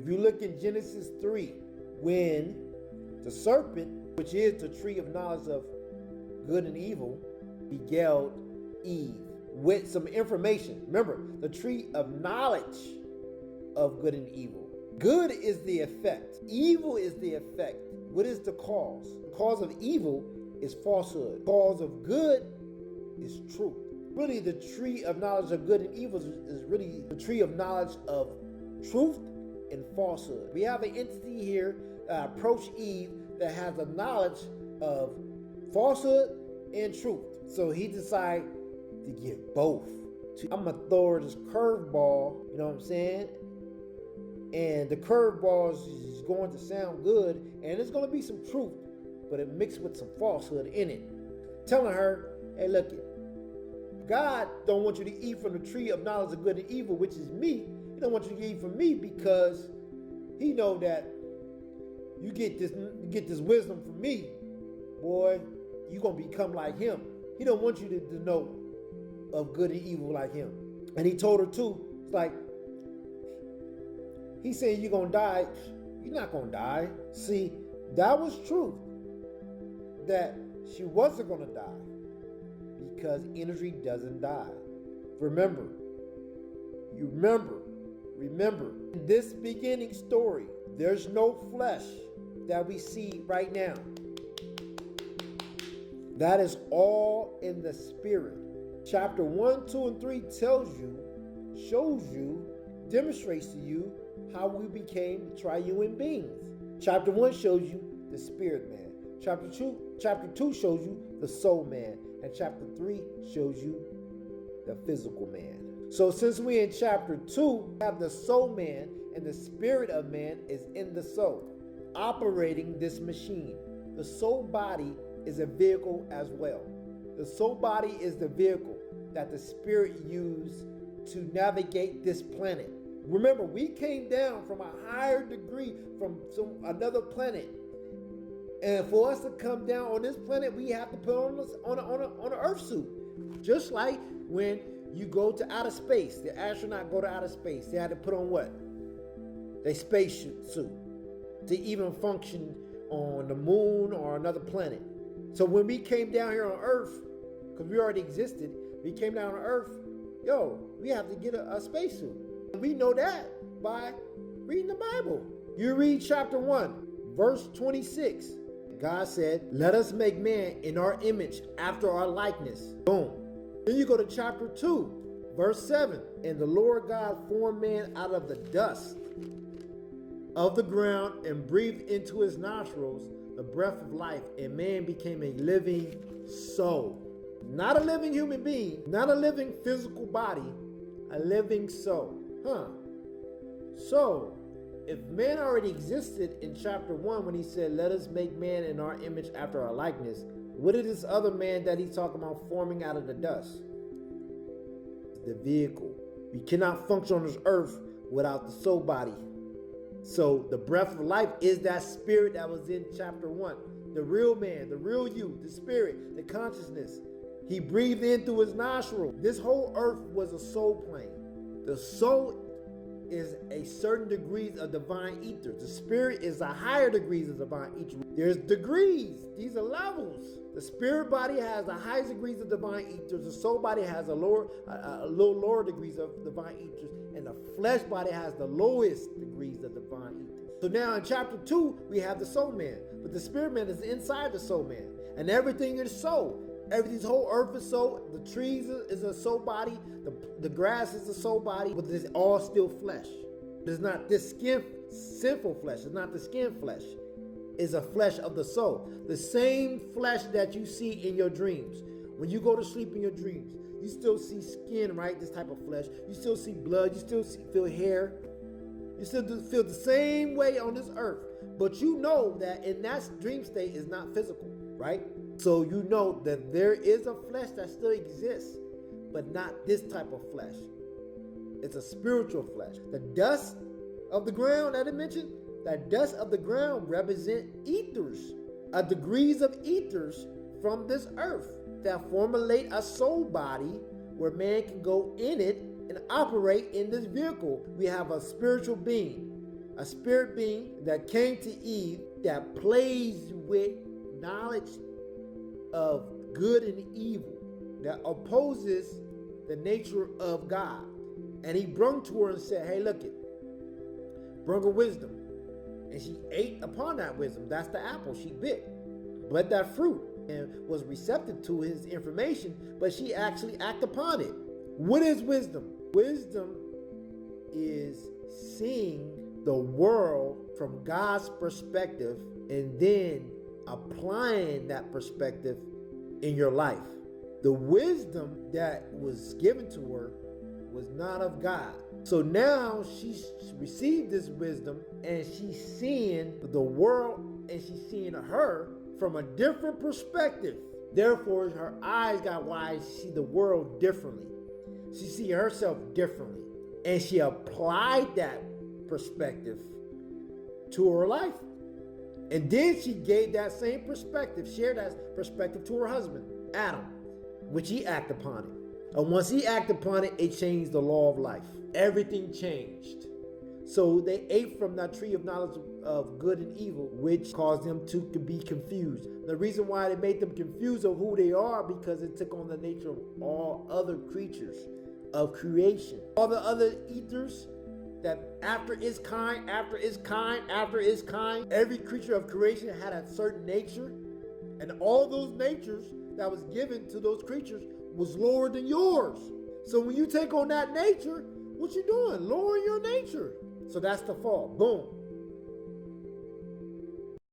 If you look in Genesis 3, when the serpent, which is the tree of knowledge of good and evil, beguiled Eve with some information. Remember, the tree of knowledge of good and evil. Good is the effect. Evil is the effect. What is the cause? The cause of evil is falsehood. The cause of good is truth. Really, the tree of knowledge of good and evil is really the tree of knowledge of truth and falsehood. We have an entity here that approached Eve that has a knowledge of falsehood and truth. So he decided to give both. I'm going to throw her this curveball, you know what I'm saying? And the curveball is going to sound good, and there's going to be some truth, but it mixed with some falsehood in it. Telling her, hey, look, God don't want you to eat from the tree of knowledge of good and evil, which is me. He don't want you to eat from me because he know that you get this wisdom from me, boy, you're going to become like him. He don't want you to know of good and evil like him. And he told her too, it's like, he's saying you're going to die. You're not going to die. See, that was truth. That she wasn't going to die. Because energy doesn't die. Remember. In this beginning story, there's no flesh that we see right now. That is all in the spirit. Chapter 1, 2, and 3 tells you, shows you, demonstrates to you how we became triune beings. Chapter 1 shows you the spirit man. Chapter 2 shows you the soul man. And chapter 3 shows you the physical man. So since we're in chapter 2, we have the soul man, and the spirit of man is in the soul, operating this machine. The soul body is a vehicle as well. The soul body is the vehicle that the spirit used to navigate this planet. Remember, we came down from a higher degree from another planet. And for us to come down on this planet, we have to put on an Earth suit. Just like when you go to outer space, the astronaut go to outer space, they had to put on what? Their space suit to even function on the moon or another planet. So when we came down here on Earth, because we already existed, we came down on Earth, we have to get a spacesuit. We know that by reading the Bible. You read chapter 1, verse 26. God said, let us make man in our image after our likeness. Boom. Then you go to chapter 2, verse 7. And the Lord God formed man out of the dust of the ground and breathed into his nostrils the breath of life, and man became a living soul. Not a living human being, not a living physical body, a living soul. So, if man already existed in chapter 1 when he said, let us make man in our image after our likeness, what is this other man that he's talking about forming out of the dust? The vehicle. We cannot function on this earth without the soul body. So the breath of life is that spirit that was in chapter 1. The real man, the real you, the spirit, the consciousness. He breathed in through his nostril. This whole earth was a soul plane. The soul is a certain degrees of divine ether. The spirit is a higher degrees of divine ether. There's degrees. These are levels. The spirit body has the highest degrees of divine ethers. The soul body has a little lower degrees of divine ethers. And the flesh body has the lowest degrees of divine ethers. So now in chapter 2, we have the soul man. But the spirit man is inside the soul man. And everything is soul. Everything's whole earth is soul. The trees is a soul body. The grass is a soul body. But it's all still flesh. It's not this sinful flesh. It's not the skin flesh. It's a flesh of the soul. The same flesh that you see in your dreams. When you go to sleep in your dreams, you still see skin, right? This type of flesh. You still see blood. You still feel hair. You still feel the same way on this earth. But you know that in that dream state is not physical, right? So you know that there is a flesh that still exists, but not this type of flesh. It's a spiritual flesh. The dust of the ground that I mentioned, that dust of the ground represent ethers, degrees of ethers from this earth that formulate a soul body where man can go in it and operate in this vehicle. We have a spiritual being. a spirit being that came to Eve that plays with knowledge of good and evil, that opposes the nature of God. And he brung to her and said, hey, look it, brung her wisdom. And she ate upon that wisdom. That's the apple she bit. But that fruit, and was receptive to his information, but she actually acted upon it. What is wisdom? Wisdom is seeing the world from God's perspective and then applying that perspective in your life. The wisdom that was given to her was not of God. So now she's received this wisdom and she's seeing the world and she's seeing her from a different perspective. Therefore, her eyes got wide. She see the world differently. She see herself differently. And she applied that perspective to her life. And then she gave that same perspective, shared that perspective to her husband, Adam, which he acted upon it. And once he acted upon it, it changed the law of life. Everything changed. So they ate from that tree of knowledge of good and evil, which caused them to be confused. The reason why they made them confused of who they are, because it took on the nature of all other creatures of creation. All the other ethers that after its kind, after its kind, after its kind, every creature of creation had a certain nature. And all those natures that was given to those creatures was lower than yours. So when you take on that nature, what you doing? Lowering your nature. So that's the fall. Boom.